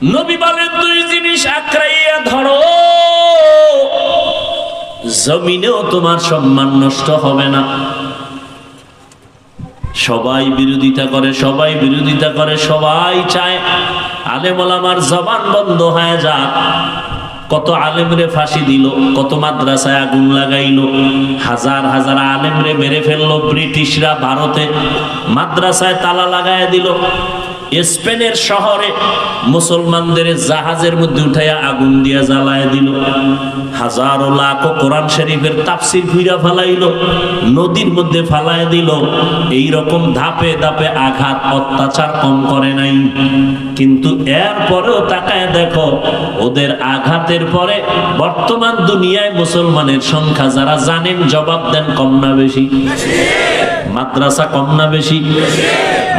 নবী বলেন দুই জিনিস আঁকড়াইয়া ধরো, জমিনেও তোমার সম্মান নষ্ট হবে না। সবাই বিরোধিতা করে, সবাই বিরোধিতা করে, সবাই চায় আলেম ওলামার জবান বন্ধ হয়ে যাক। কত আলেমরে ফাঁসি দিল, কত মাদ্রাসায় আগুন লাগাইল, হাজার হাজার আলেমরে মেরে ফেললো ব্রিটিশরা ভারতে, মাদ্রাসায় তালা লাগায় দিল। স্পেনের শহরে মুসলমানদের জাহাজের মধ্যে উঠাইয়া আগুন দিয়া জ্বালায় দিল। হাজারো লাখো কোরআন শরীফের তাফসির ফিরা ফালাইল, নদীর মধ্যে ফালায় দিল। এই রকম ধাপে ধাপে আঘাত অত্যাচার কম করে নাই। কিন্তু এরপরেও তাকায় দেখো, ওদের আঘাতের পরে বর্তমান দুনিয়ায় মুসলমানের সংখ্যা যারা জানেন জবাব দেন কম না বেশি? মাদ্রাসা কম না বেশি?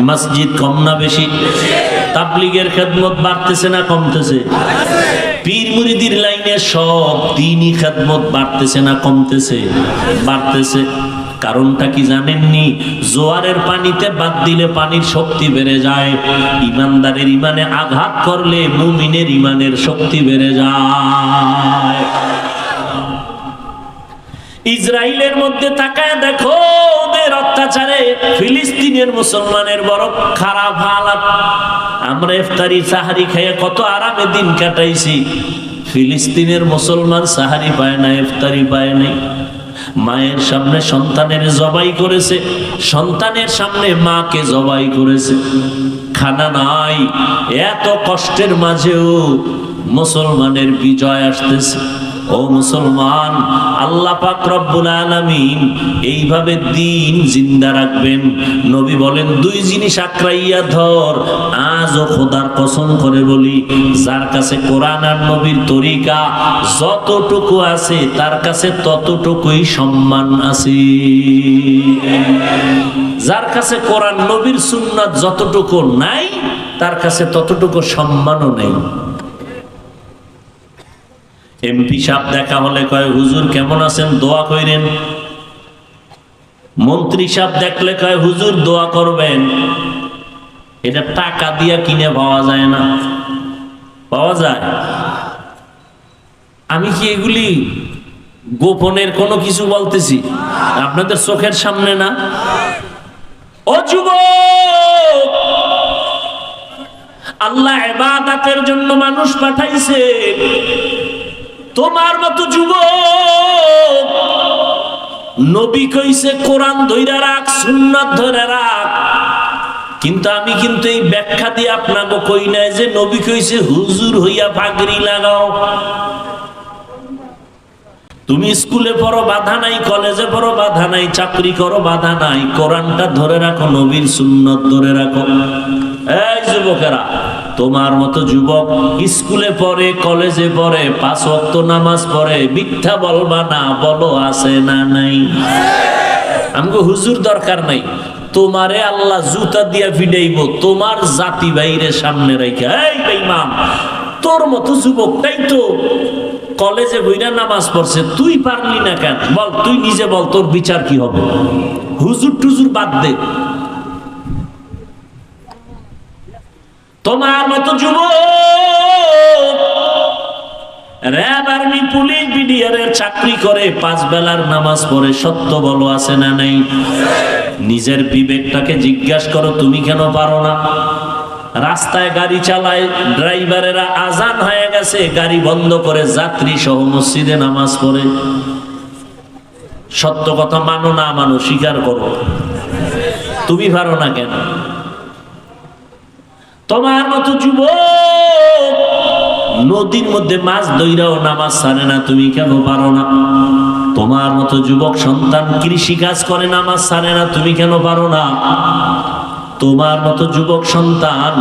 মসজিদ কম না বেশি? তাবলীগের খেদমত বাড়তেছে না কমতেছে? পীর মুরিদির লাইনে সব দ্বীনি খেদমত বাড়তেছে না কমতেছে? বাড়তেছে। কারণটা কি জানেননি? জোয়ারের পানিতে বাদ দিলে পানির শক্তি বেড়ে যায়, ইমানদারের ইমানে আঘাত করলে মুমিনের ইমানের শক্তি বেড়ে যায়। ইসরায়েলের মধ্যে তাকায় দেখো, ওদের অত্যাচারে ফিলিস্তিনের মুসলমানের বড় খারাপ হালাত। আমরা ইফতারি সাহারি খেয়ে কত আরামে দিন কাটাইছি, ফিলিস্তিনের মুসলমান সাহারি পায় না, ইফতারি পায় নাই। মায়ের সামনে সন্তানের জবাই করেছে, সন্তানের সামনে মাকে জবাই করেছে, খানা নাই। এত কষ্টের মাঝেও মুসলমানের বিজয় আসতেছে। ও মুসলমান, আল্লাহ পাক রব্বুল আলামিন এইভাবে দ্বীন জিন্দা রাখবেন। নবী বলেন দুই জিনিস আঁকড়াইয়া ধর। আজও খোদার কসম করে বলি, যার কাছে কোরআন আর নবীর তরিকা যতটুকু আছে তার কাছে ততটুকুই সম্মান আছে। যার কাছে কোরআন নবীর সুন্নাত যতটুকু নাই তার কাছে ততটুকু সম্মানও নেই। এমপি সাহেব দেখা হলে কয় হুজুর কেমন আছেন, দোয়া কইরেন। মন্ত্রী সাহেব দেখলে কয় হুজুর দোয়া করবেন। এটা টাকা দিয়া কিনে পাওয়া যায় না? পাওয়া যায়? আমি কি এগুলি গোপনের কোনো কিছু বলতেছি? আপনাদের চোখের সামনে না? ও যুবক, আল্লাহ ইবাদতের জন্য মানুষ পাঠাইছে। তোমার মতো যুবক, নবী কইছে কোরআন ধইরা রাখ, সুন্নাত ধইরা রাখ। কিন্তু আমি কিন্তু এই ব্যাখ্যা দিয়ে আপনাকে কই নাই যে নবী কইছে হুজুর হইয়া পাগড়ি লাগাও। তুমি স্কুলে পড়ো বাধা নাই, কলেজে পড়ো বাধা নাই, চাকরি করো বাধা নাই, কোরআনটা ধরে রাখো, নবীর সুন্নাত ধরে রাখো। এই যুবকেরা, তোমার মতো যুবক স্কুলে পড়ে, কলেজে পড়ে, 5 ওয়াক্ত নামাজ পড়ে, মিথ্যা বলবা না, বলো আছে না নাই? আমগো হুজুর দরকার নাই, তোমারে আল্লাহ জুতা দিয়া ফিডাইব তোমার জাতি বাইরে সামনে রাইখা। এই বেঈমান, তোর মতো যুবকটাই তো কলেজে বইরা নামাজ পড়ছে, তুই পারলি না কেন? বল, তুই নিজে বল, তোর বিচার কি হবে? হুজুর টুজুর বাদ দে। তোমার মতো যুবক র‍্যাব, আর্মি, পুলিশ, বিডিআরের চাকরি করে, 5 বেলার নামাজ পড়ে, সত্য বলো আছে না নাই? নিজের বিবেকটাকে জিজ্ঞাসা করো, তুমি কেন পারো না? রাস্তায় গাড়ি চালায়, ড্রাইভারেরা আজান হয়ে গেছে গাড়ি বন্ধ করে যাত্রী সহ মসজিদে নামাজ পড়ে। সত্য কথা মানো না মানো, স্বীকার করো, তুমি পারো না কেন? তোমার মতো যুবক নদীর মধ্যে মাছ ধইরাও নামাজ ছাড়ে না, তুমি কেন পারো না? তোমার মতো যুবক সন্তান কৃষি কাজ করে, নামাজ ছাড়ে না, তুমি কেন পারো না? তোমার মতো যুবক সন্তান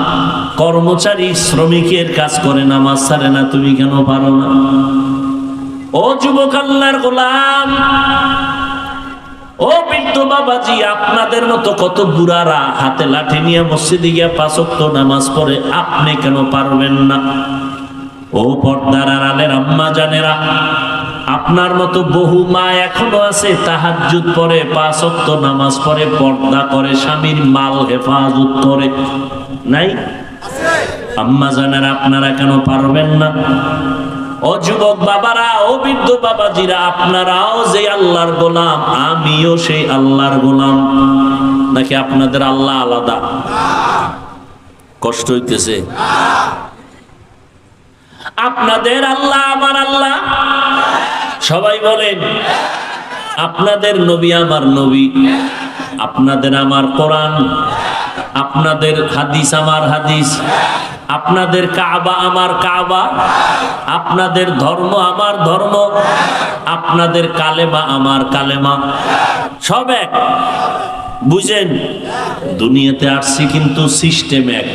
কর্মচারী শ্রমিকের কাজ করে, নামাজ ছাড়ে না, তুমি কেন পারো না? ও যুবক আল্লাহর গোলাম, ও বৃদ্ধ বাবাজি, আপনাদের মতো কত বুড়ারা হাতে লাঠি নিয়ে মসজিদে গিয়ে 5 ওয়াক্ত নামাজ পড়ে, আপনি কেন পারবেন না? ও পর্দার আড়ালের আম্মা জানেরা, আপনার মতো বহু মা এখনো আছে তাহাজ্জুদ পড়ে, 5 ওয়াক্ত নামাজ পড়ে, পর্দা করে, স্বামীর মাল হেফাজত করে, নাই? আম্মা জানেন আপনারা কেন পারবেন না? ও যুবক বাবারা, ও বৃদ্ধ বাবাজিরা, আপনারাও যে আল্লাহর গোলাম, আমিও সেই আল্লাহর গোলাম। নাকি আপনাদের আল্লাহ আলাদা? কষ্ট হইতেছে? আপনাদের আল্লাহ আমার আল্লাহ। সবাই বলেন, আপনাদের নবী আমার নবী, আপনাদের আমার কোরআন, আপনাদের হাদিস আমার হাদিস, আপনাদের কাবা আমার কাবা, আপনাদের ধর্ম আমার ধর্ম, আপনাদের কালেমা আমার কালেমা, সব এক। বুঝেন, দুনিয়াতে আসছি কিন্তু সিস্টেম এক।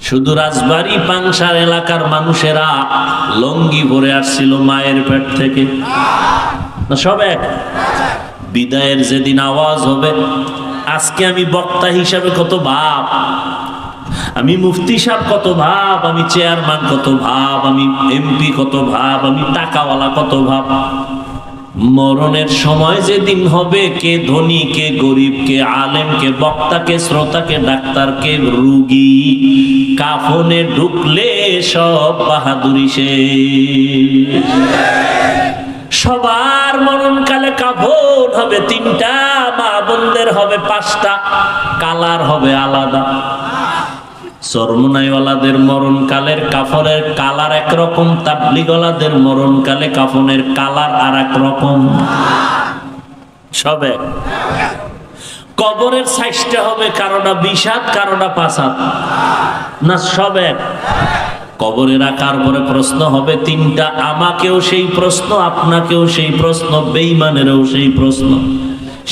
শুধু রাজবাড়ী পাংশার এলাকার মানুষেরা লঙ্গি পরে আসছিল মায়ের পেট থেকে, না সব এক। বিদায়ের যেদিন আওয়াজ হবে, আজকে আমি বক্তা হিসাবে কত ভাব, আমি মুফতি সাহেব কত ভাব, আমি চেয়ারম্যান কত ভাব, আমি এমপি কত ভাব, আমি টাকাওয়ালা কত ভাব। মরণের সময় যেদিন হবে, কে ধনী কে গরিব, কে আলেম কে বক্তা, কে শ্রোতা, কে ডাক্তার, কে রুগী, কাফনে ঢুকলে সব বাহাদুরি শেষ। সবার মরণকালে কাফন হবে তিনটা, মা বোনদের হবে পাঁচটা, কালার হবে আলাদা। চরমনাইওয়ালাদের মরণকালের কাফনের কালার একরকম, তাবলিগওয়ালাদের মরণকালে কাফনের কালার আর এক রকম। সবে কবরের সাইজটা হবে কারোটা 20 হাত, কারোটা 5 হাত, না সবে কবরে রাখার পরে প্রশ্ন হবে তিনটা, আমাকেও সেই প্রশ্ন, আপনাকেও সেই প্রশ্ন, বেঈমানেরও সেই প্রশ্ন।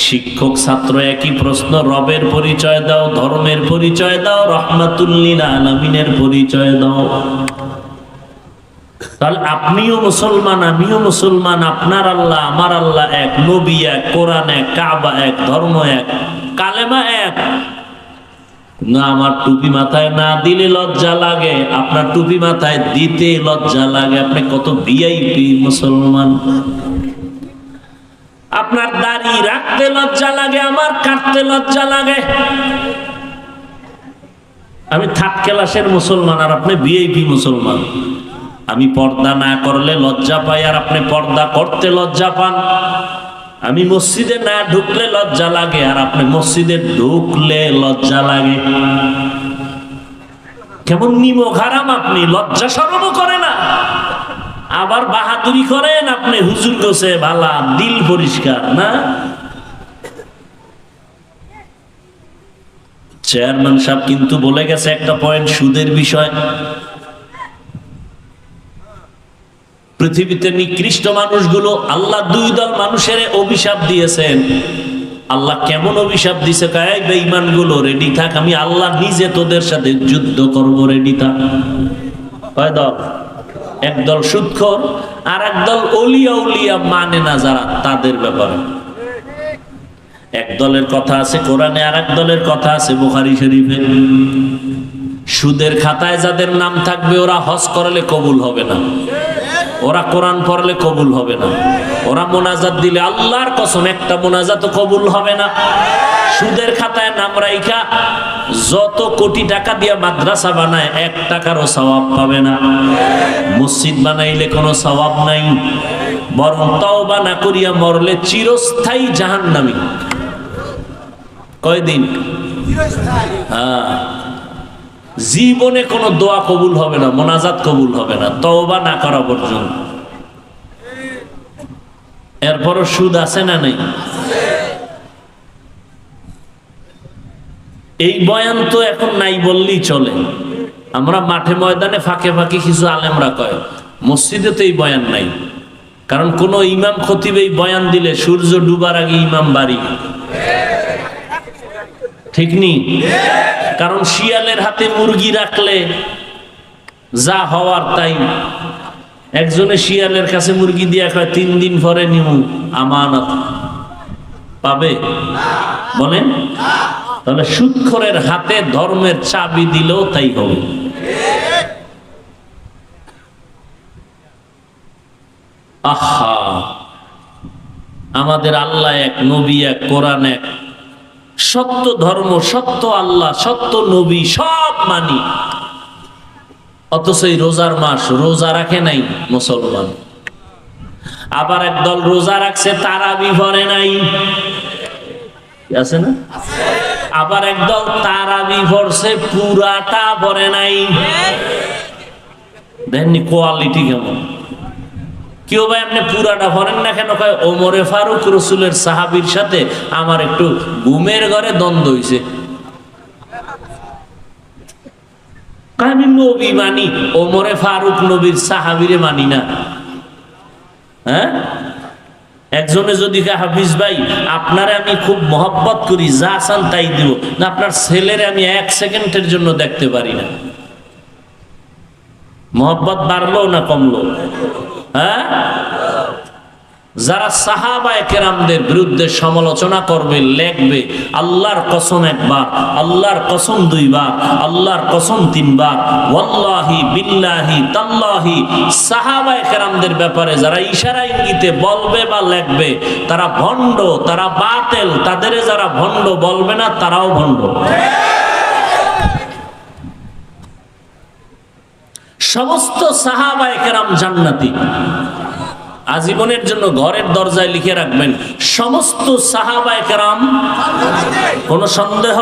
শিক্ষক ছাত্র একই প্রশ্ন, রবের পরিচয় দাও, ধর্মের পরিচয় দাও, রহমাতুল লিল আলামিনের পরিচয় দাও। তাহলে আপনিও মুসলমান, আমিও মুসলমান, আপনার আল্লাহ আমার আল্লাহ এক, নবী এক, কোরআন এক, কাবা এক, ধর্ম এক, কালেমা এক। না আমার টুপি মাথায় না দিলে লজ্জা লাগে, আপনার টুপি মাথায় দিতে লজ্জা লাগে। আপনি কত ভিআইপি মুসলমান। আপনার দাড়ি রাখতে লজ্জা লাগে, আমার কাটতে লজ্জা লাগে। আমি থার্ড ক্লাসের মুসলমান আর আপনি ভিআইপি মুসলমান। আমি পর্দা না করলে লজ্জা পাই আর আপনি পর্দা করতে লজ্জা পান। আমি মসজিদে না ঢুকলে লজ্জা লাগে আর আপনি মসজিদে ঢুকলে লজ্জা লাগে। কেমন নিমক হারাম আপনি, লজ্জা শরমও করে না, আবার বাহাদুরি করেন আপনি। হুজুর গোছে ভালা, দিল পরিষ্কার না। চেয়ারম্যান সাহেব কিন্তু বলে গেছে একটা পয়েন্ট, সুদের বিষয়। পৃথিবীতে নিকৃষ্ট মানুষগুলো, আল্লাহ 2 দল মানুষের অভিশাপ দিয়েছেন। আল্লাহ কেমন অভিশাপ দিছে? এই বেঈমানগুলো রেডি থাক, আমি আল্লাহ নিজে তোদের সাথে যুদ্ধ করব, রেডি থাক। কয় দল? একদল সুদখোর, আর একদল ওলিয়া উলিয়া মানে না যারা, তাদের ব্যাপারে। এক দলের কথা আছে কোরআনে, আর এক দলের কথা আছে বুখারী শরীফে। সুদের খাতায় যাদের নাম থাকবে ওরা হজ করলে কবুল হবে না, ওরা কোরআন পড়লে কবুল হবে না, ওরা মোনাজাত দিলে আল্লাহর কসম একটা মোনাজাত কবুল হবে না। সুদের খাতায় নাম রাইখা যত কোটি টাকা দিয়া মাদ্রাসা বানায় 1 টাকারও সওয়াব পাবে না। মসজিদ বানাইলে কোনো সওয়াব নাই, বরং তওবা না করিয়া মরলে চিরস্থায়ী জাহান্নামী। কয়দিন? হ্যাঁ, জীবনে কোনো দোয়া কবুল হবে না, মোনাজাত কবুল হবে না তওবা না করা পর্যন্ত। এরপরও সুদ আছে না নেই? এই বয়ান তো এখন নাই বললেই চলে। আমরা মাঠে ময়দানে ফাঁকে ফাঁকে কিছু আলেমরা কয়, মসজিদে তো এই বয়ান নাই। কারণ কোন ইমাম খতিব এই বয়ান দিলে সূর্য ডুবার আগে ইমাম বাড়ি, ঠিক নি? কারণ শিয়ালের হাতে মুরগি রাখলে যা হওয়ার তাই। একজনে শিয়ালের কাছে মুরগি দিয়া কয় 3 দিন পরে নিউ, আমানত পাবে? বলেন। তাহলে সুদখোরের হাতে ধর্মের চাবি দিলেও তাই হবে। আহা, আমাদের আল্লাহ এক, নবী এক, কোরআন এক, সত্য ধর্ম, সত্য আল্লাহ, সত্য নবী, সব মানি। অথচ এই রোজার মাস রোজা রাখে নাই মুসলমান। আবার একদল রোজা রাখছে তারাবি পড়ে নাই, আছে না? আবার একদল তারাবি পড়ছে পুরাটা পড়ে নাই। দেখেননি কোয়ালিটি কেমন? কেউ ভাই আপনি পুরাটা পড়েন না কেন? কয় ওমরে ফারুক রসুলের সাহাবীর সাথে আমার একটু ঘুমের ঘরে দ্বন্দ্ব হইছে। আমি নবী মানি, ওমরে ফারুক নবীর সাহাবীরে মানি না। হ্যাঁ, একজনে যদি হাফিজ ভাই আপনারে আমি খুব মহব্বত করি, যা চান তাই দিব না, আপনার ছেলের আমি 1 সেকেন্ডের জন্য দেখতে পারি না, মহব্বত বাড়লো না কমলো? হ্যাঁ, যারা সাহাবায়ে কেরামদের বিরুদ্ধে সমালোচনা করবে, লেখবে, আল্লাহর কসম একবার, আল্লাহর কসম 2 বার, আল্লাহর কসম 3 বার, ওয়াল্লাহি বিল্লাহি তাল্লাহি, সাহাবায়ে কেরামদের ব্যাপারে যারা ইশারা ইঙ্গিতে বলবে বা লেখবে তারা ভণ্ড, তারা বাতিল। তাদের যারা ভণ্ড বলবে না তারাও ভণ্ড। সমস্ত সাহাবায়ে কেরাম জান্নাতি। আজীবনের জন্য ঘরের দরজায় লিখে রাখবেন, সমস্ত সাহাবায়ে কেরাম, কোনো সন্দেহ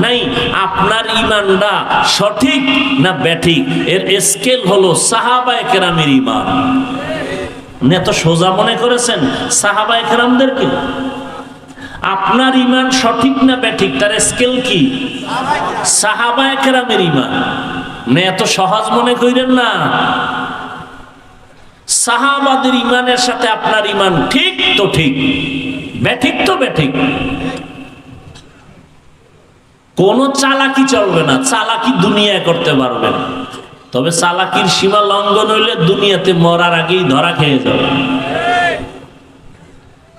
নাই। আপনার ঈমানটা সঠিক না ব্যাঠিক এর স্কেল হলো সাহাবায়ে কেরামের ঈমান। এত সোজা মনে করেছেন সাহাবায়ে কেরামদেরকে? আপনার ঈমান সঠিক না ব্যাঠিক তার স্কেল কি? সাহাবায়ে কেরামের ঈমান। এত সহজ মনে করেন না। সাহাবাদের ইমানের সাথে আপনার ইমান ঠিক তো ঠিক, ব্যাঠিক তো ব্যাঠিক। কোন চালাকি চলবে না, চালাকি দুনিয়ায় করতে পারবে না। তবে চালাকির সীমা লঙ্ঘন হইলে দুনিয়াতে মরার আগেই ধরা খেয়ে যাবে।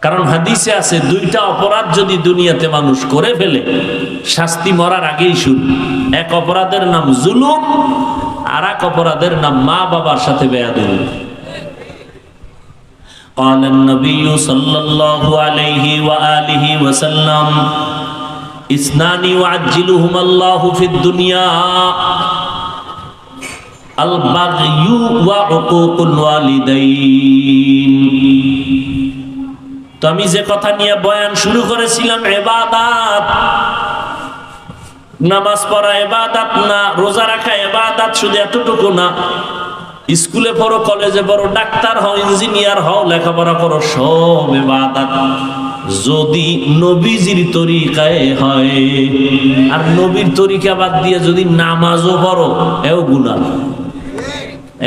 কারণ হাদিসে আছে 2টা অপরাধ যদি দুনিয়াতে মানুষ করে ফেলে শাস্তি মরার আগেই শুরু। এক অপরাধের নাম জুলুম, আর এক অপরাধের নাম মা বাবার সাথে বেয়াদবি। قال النبي صلى الله عليه وآله وسلم اثنان يعجلهما الله في الدنيا البغي وعقوق الوالدين। তো আমি যে কথা নিয়ে বয়ান শুরু করেছিলাম, ইবাদত, নামাজ পড়া ইবাদত না, রোজা রাখা ইবাদত, শুধু এতটুকু না। স্কুলে পড়ো, কলেজে পড়ো, ডাক্তার হও, ইঞ্জিনিয়ার হও, লেখাপড়া করো, সব ইবাদত যদি নবীজির তরিকায় হয়। আর নবীর তরিকা বাদ দিয়ে যদি নামাজও পড়ো এও গুনাহ।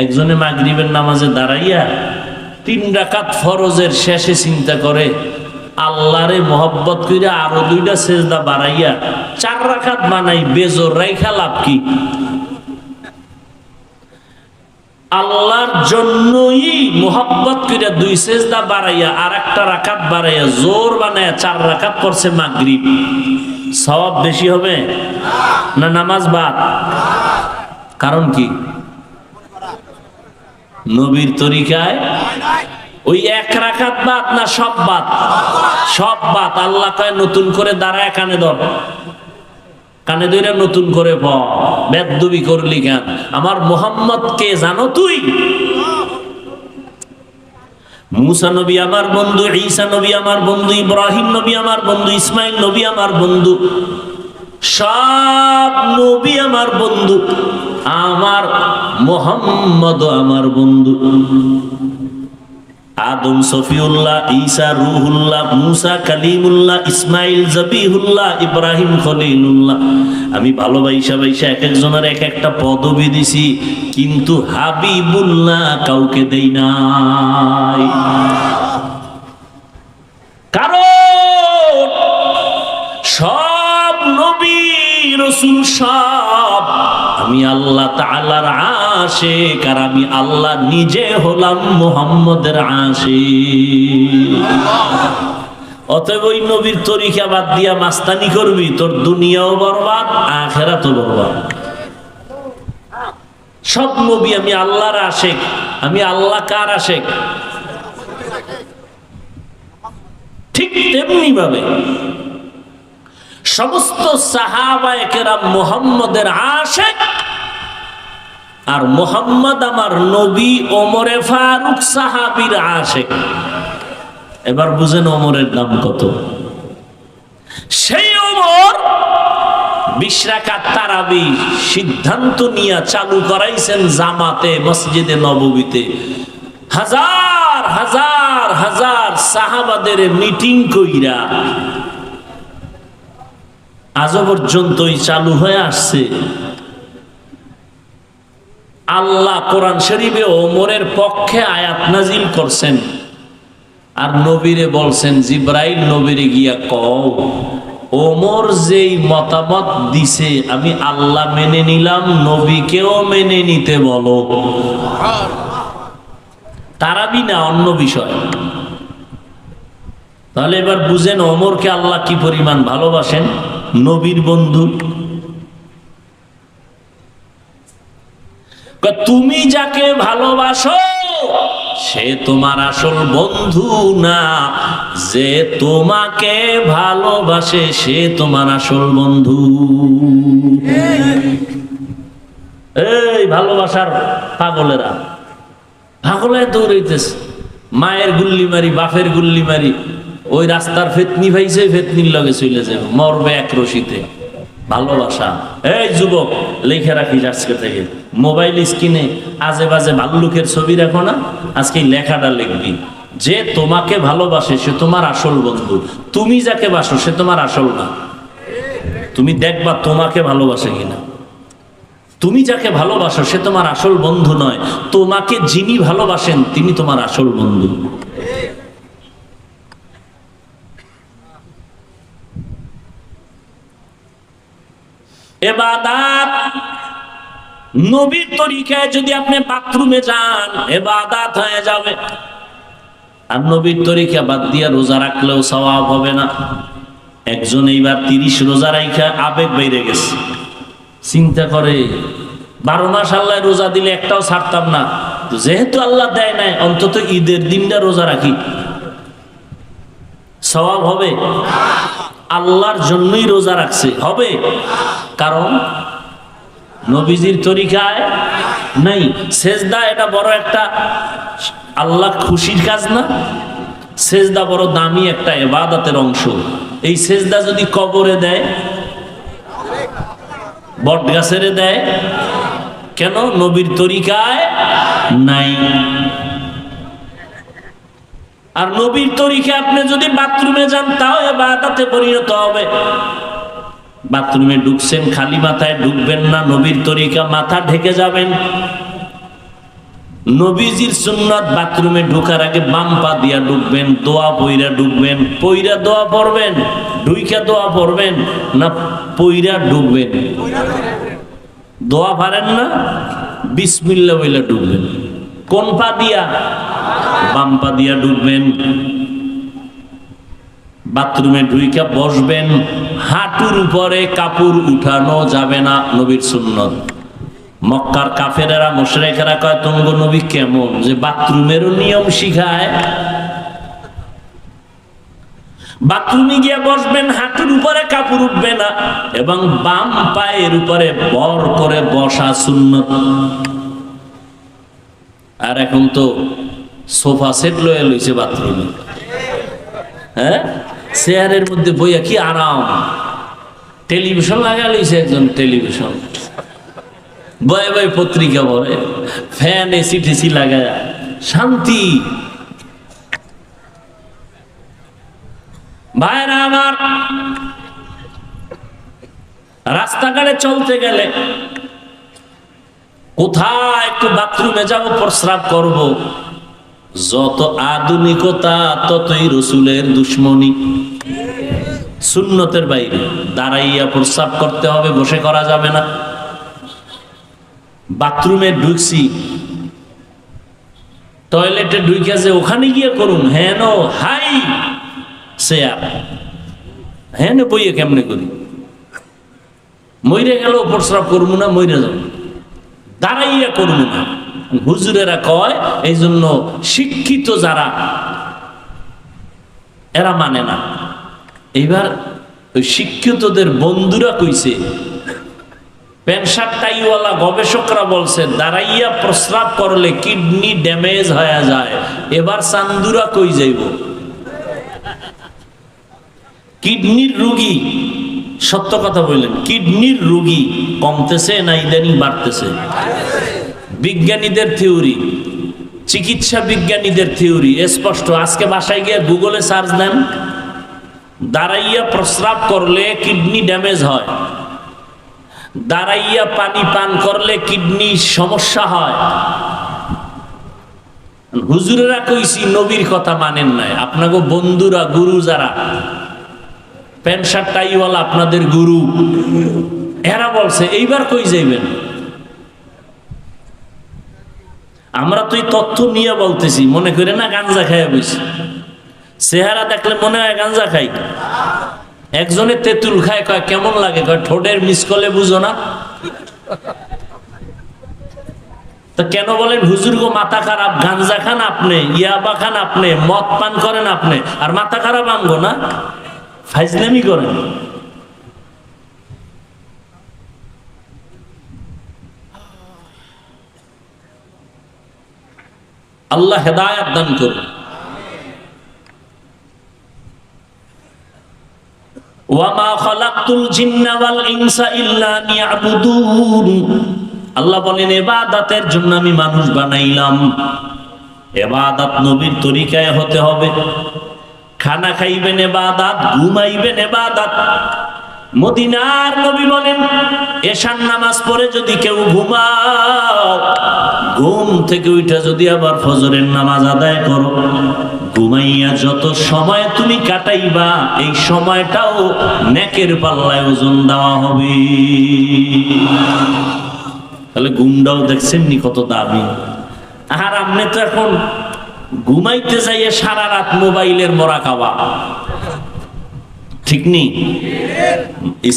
একজনে মাগরিবের নামাজে দাঁড়াইয়া 3 রাকাত ফরজের শেষে চিন্তা করে আল্লাহরে মহব্বত কইরা আরো 2টা সেজদা বাড়াইয়া 4 রাকাত বানাই, বেজোর রাইখা লাভ কি? আল্লাহর জন্যই মোহাব্বত কইরা 2 সেজদা বাড়াইয়া আর 1টা রাকাত বাড়াইয়া জোর বানায়া 4 রাকাত পড়ছে মাগরিব, সওয়াব বেশি হবে না নামাজ বাদ? কারণ কি? নবীর তরিকায় ওই 1 রাকাত বাদ না সব বাদ? সব বাদ। আল্লাহ কয় নতুন করে দাঁড়ায় কানে ধর, কানে ধরে নতুন করে বেদবি করলি কেন? আমার মুহাম্মদ কে জানো তুই? মুসা নবী আমার বন্ধু, ঈসা নবী আমার বন্ধু, ইব্রাহিম নবী আমার বন্ধু, ইসমাইল নবী আমার বন্ধু, সব নবী আমার বন্ধু। আমার মুহাম্মদ আমার বন্ধু। আদম সফিউল্লাহ, ঈসা রুহুল্লাহ, মুসা কালিমুল্লাহ, ইসমাইল জবিহুল্লাহ, ইব্রাহিম খলিলুল্লাহ। আমি ভালোবাসা এক একজনের এক একটা পদবি দিছি, কিন্তু হাবিবুল্লাহ কাউকে দেই নাই। কারণ সব নবী রাসূল সব আমি আল্লাহ তাআলার আশিক, আর আমি আল্লাহ নিজে হলাম মুহাম্মদের আশিক। অতএব ওই নবীর তরিকা বাদ দিয়া মাস্তানি করবি, তোর দুনিয়াও বরবাদ, আখিরাতও বরবাদ। সব নবী আমি আল্লাহর আশিক, আমি আল্লাহ কার আশিক? ঠিক তেমনি ভাবে সমস্ত সাহাবায়ে কেরাম মুহাম্মদের আশিক, আর মোহাম্মদ আমার নবী, ওমরে ফারুক সাহাবীর আশিক। এবার বুঝেন ওমরের দাম কত। সেই ওমর 20 রাকাত তারাবি সিদ্ধান্ত নিয়ে চালু করাইছেন জামাতে মসজিদে নববীতে। হাজার হাজার হাজার সাহাবাদের মিটিং কইরা আজও পর্যন্তই চালু হয়ে আসছে। আল্লাহ কোরআন শরীফে ওমরের পক্ষে আয়াত নাজিল করছেন, আর নবীরে বলছেন জিব্রাইল নবীরে গিয়া কও ওমর যেই মতামত দিছে আমি আল্লাহ মেনে নিলাম, নবীকেও মেনে নিতে বলো। তারাবি না, অন্য বিষয়। তাহলে এবার বুঝেন ওমরকে আল্লাহ কি পরিমাণ ভালোবাসেন, নবীর বন্ধু। তুমি যাকে ভালোবাসো সে তোমার আসল বন্ধু না, যে তোমাকে ভালোবাসে সে তোমার আসল বন্ধু। এই ভালোবাসার পাগলেরা পাগলে দৌড়াইতেছে, মায়ের গুল্লি মারি বাপের গুল্লি মারি, ওই রাস্তার ফেতনি ভাইছে ফেতনির লগে চলে যাবে, মরবে এক রশিতে। ভালোবাসা। এই যুবক লেখা রাখিস আজকে থেকে, মোবাইল স্ক্রিনে আজে বাজে ভাল্লুকের ছবি রাখো না, আজকে লেখাটা লিখবি যে তোমাকে ভালোবাসে সে তোমার আসল বন্ধু, তুমি যাকে বাসো সে তোমার আসল না। তুমি দেখবা তোমাকে ভালোবাসে কিনা। তুমি যাকে ভালোবাসো সে তোমার আসল বন্ধু নয়, তোমাকে যিনি ভালোবাসেন তিনি তোমার আসল বন্ধু। ইবাদত নবীর তরিকায় যদি আপনি বাথরুমে যান ইবাদত হয়ে যাবে, আর নবীর তরিকা বাদ দিয়া রোজা রাখলেও সওয়াব হবে না। একজন এইবার 30 রোজা রাখা আবেগ বাইরে গেছে, চিন্তা করে 12 মাস আল্লাহ রোজা দিলে একটাও ছাড়তাম না, যেহেতু আল্লাহ দেয় নাই অন্তত ঈদের দিনটা রোজা রাখি, সওয়াব হবে। আল্লাহর জন্যই রোজা রাখছে, হবে, কারণ নবীজির তরিকায় নাই। সেজদা এটা বড় একটা আল্লাহ খুশির কাজ না? সেজদা বড় দামি একটা ইবাদতের অংশ। এই সেজদা যদি কবরে দেয়, বট গাছের দেয়, কেন? নবীর তরিকায় নাই। আর নবীর তরিকা আপনি যদি বাথরুমে যান তাও ইবাদতে পরিণত হবে। বাথরুমে ঢুকছেন খালি মাথায় ঢুকবেন না, নবীর তরিকা মাথা ঢেকে যাবেন। নবীজির সুন্নাত বাথরুমে ঢোকার আগে বাম পা দিয়া ঢুকবেন, দোয়া পইরা ঢুকবেন, পইরা দোয়া পড়বেন, ঢুইকা দোয়া পড়বেন না পইরা ঢুকবেন? দোয়া পারেন না, বিসমিল্লাহ বইলা ঢুকবেন। কোন পা দিয়া? বাম পা দিয়া ঢুকবেন। বাথরুমে ঢুইকা বসবেন, হাঁটুর উপরে কাপড় উঠানো যাবে না, নবীর সুন্নত। মক্কার কাফেরেরা মুশরিকেরা কয় তঙ্গ নবী কেমন যে বাথরুমেরও নিয়ম শিখায়। বাথরুমে গিয়ে বসবেন, হাঁটুর উপরে কাপড় উঠবে না এবং বাম পায়ের উপরে বর করে বসা সুন্নত। আর এখন তো সোফা সেট লয়ে লইছে বাথরুমে, হ্যাঁ, চেয়ারের মধ্যে বইয়া কি আরাম। টেলিভিশন লাগা লইছে একজন, টেলিভিশন বয়ে বয়ে পত্রিকা পড়ে, ফ্যান এসি টেসি লাগায়, শান্তি। ভাইরা আমার, রাস্তাঘাটে চলতে গেলে কোথায় একটু বাথরুমে যাব, প্রস্রাব করব, যত আধুনিকতা ততই রসুলের দুশ্মনী। সুন্নতের বাইরে দাঁড়াইয়া প্রস্রাব করতে হবে, বসে করা যাবে না। বাথরুমে ঢুকছি, টয়লেটে ঢুকে যে ওখানে গিয়ে করুন, হেন হাই চেয়ার, হেন বইয়ে কেমনে করি? মইরে গেল প্রস্রাব করবো না, মইরে যাব, দাঁড়াইয়া করবো না। হুজুরেরা কয় এই জন্য শিক্ষিত যারা এরা মানে না। এইবার ওই শিক্ষিতদের বন্ধুরা কইছে প্যান্ট শার্ট টাইওয়ালা গবেষকরা বলছে দাঁড়াইয়া প্রস্রাব করলে কিডনি ড্যামেজ হয়ে যায়। এবার চান্দুরা কই যাইব? কিডনির রোগী, সত্য কথা বললেন, কিডনির রোগী কমতেছে না ইদানিং বাড়তেছে? বিজ্ঞানীদের থিওরি, চিকিৎসা বিজ্ঞানীদের থিওরি স্পষ্ট। আজকে বাসায় গিয়ে গুগলে সার্চ দেন, দাঁড়াইয়া প্রস্রাব করলে কিডনি ড্যামেজ হয়, দাঁড়াইয়া পানি পান করলে কিডনি সমস্যা হয়। হুজুরেরা কইছি নবীর কথা মানেন নাই, আপনাকে বন্ধুরা গুরু যারা প্যান্ট শার্ট টাইওয়ালা আপনাদের গুরু, এরা বলছে। এইবার কই যাইবেন? আমরা তো এই তথ্য নিয়ে বলতেছি, মনে করে না গাঞ্জা খাইয়া বইছি। চেহারা দেখলে মনে হয় গাঞ্জা খাই। একজনে তেঁতুল খায়, কয় কেমন লাগে, কয় ঠোঁটের মিস করলে বুঝো না। তো কেন বলেন হুজুর গো মাথা খারাপ? গাঞ্জা খান আপনি, ইয়াবা খান আপনি, মদ পান করেন আপনি, আর মাথা খারাপ আনবো না? ফাইজলামি করেন। আল্লাহ হেদায়েত দান করুন। ওয়ামা খালাকতুল জিন্না ওয়াল ইনসা ইল্লা লিয়াবুদুন। আল্লাহ বলেন ইবাদতের জন্য আমি মানুষ বানাইলাম। ইবাদত নবীর তরিকায় হতে হবে। খানা খাইবেন ইবাদত, ঘুমাইবেন ইবাদত। মদিনার নবী বলেন এশার নামাজ পড়ে যদি কেউ ঘুমাও, ঘুম থেকে উঠা যদি আবার ফজরের নামাজ আদায় করো, ঘুমাইয়া যত সময় তুমি কাটাইবা এই সময়টাও নেকের পাল্লায় ওজন দেওয়া হবে। তাহলে ঘুমটাও দেখছেন নি কত দামি। আর আপনি তো এখন ঘুমাইতে যাইয়ে সারা রাত মোবাইলের মোরাকাবা, ঠিক নেই?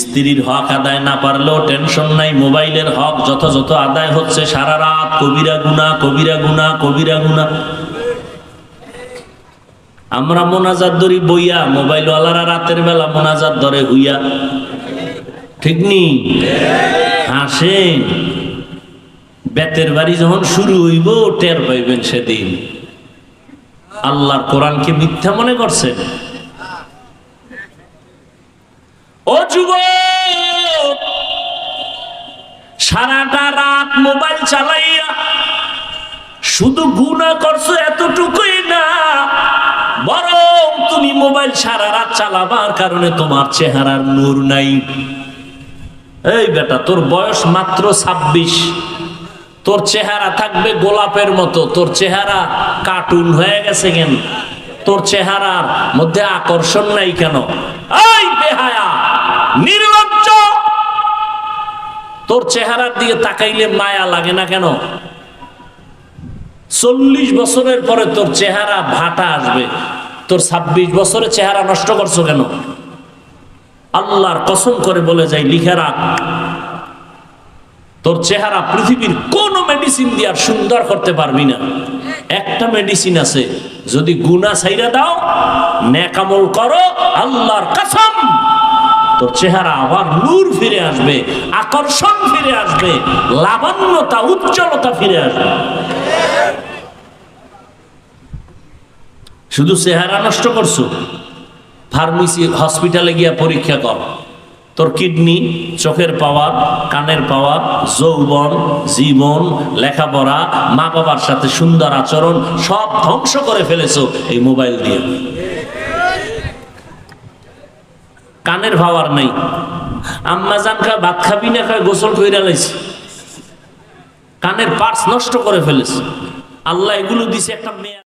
স্ত্রীর হক আদায় না পারলেও টেনশন নাই, মোবাইলের হক যথাযথ আদায় হচ্ছে সারা রাত। কবিরা গুনাহ, কবিরা গুনাহ, কবিরা গুনাহ। আমরা মোনাজাত ধরি বইয়া, মোবাইলওয়ালারা রাতের বেলা মোনাজাত ধরে হইয়া, ঠিক নেই? হাসেন। বেতের বাড়ি যখন শুরু হইব টের পাইবেন সেদিন। আল্লাহর কোরআনকে মিথ্যা মনে করছেন? ও যুবক, সারাটা রাত মোবাইল চালাইয়া শুধু গুনাহ করছো এতটুকুই না, বরং তুমি মোবাইল সারা রাত চালাবার কারণে তোমার চেহারার নূর নাই। এই বেটা, তোর বয়স মাত্র 26, তোর চেহারা থাকবে গোলাপের মতো। তোর চেহারা কার্টুন হয়ে গেছে কেন? তোর চেহারার মধ্যে আকর্ষণ নাই কেন? এই বেহায়া, নির্লজ্জ, তোর চেহারার দিকে তাকাইলে মায়া লাগে না কেন? 40 বছরের পরে তোর চেহারা ভাটা আসবে, তোর 26 বছরের চেহারা নষ্ট করছো কেন? আল্লাহর কসম করে বলে যাই, লিখে রাখ, তোর চেহারা পৃথিবীর কোন মেডিসিন দিয়ে আর সুন্দর করতে পারবি না। একটা মেডিসিন আছে, যদি গুনাহ ছাইরা দাও, নেক আমল করো, আল্লাহর কসম তোর চেহারা আবার নূর ফিরে আসবে, আকর্ষণ ফিরে আসবে, লাবণ্যতা, উজ্জ্বলতা ফিরে আসবে। শুধু চেহারা নষ্ট করছো, ফার্মেসি হসপিটালে গিয়া পরীক্ষা কর, তোর কিডনি, চোখের পাওয়ার, কানের পাওয়ার, যৌবন, জীবন, লেখাপড়া, মা বাবার সাথে সুন্দর আচরণ সব ধ্বংস করে ফেলেছো এই মোবাইল দিয়ে। কানের পাওয়ার নাই, আম্মা জান খা ভাত খাবি না, খায় গোসল কইরা লাইছে, কানের পার্টস নষ্ট করে ফেলেছে। আল্লাহ এগুলো দিছে একটা মেয়ে।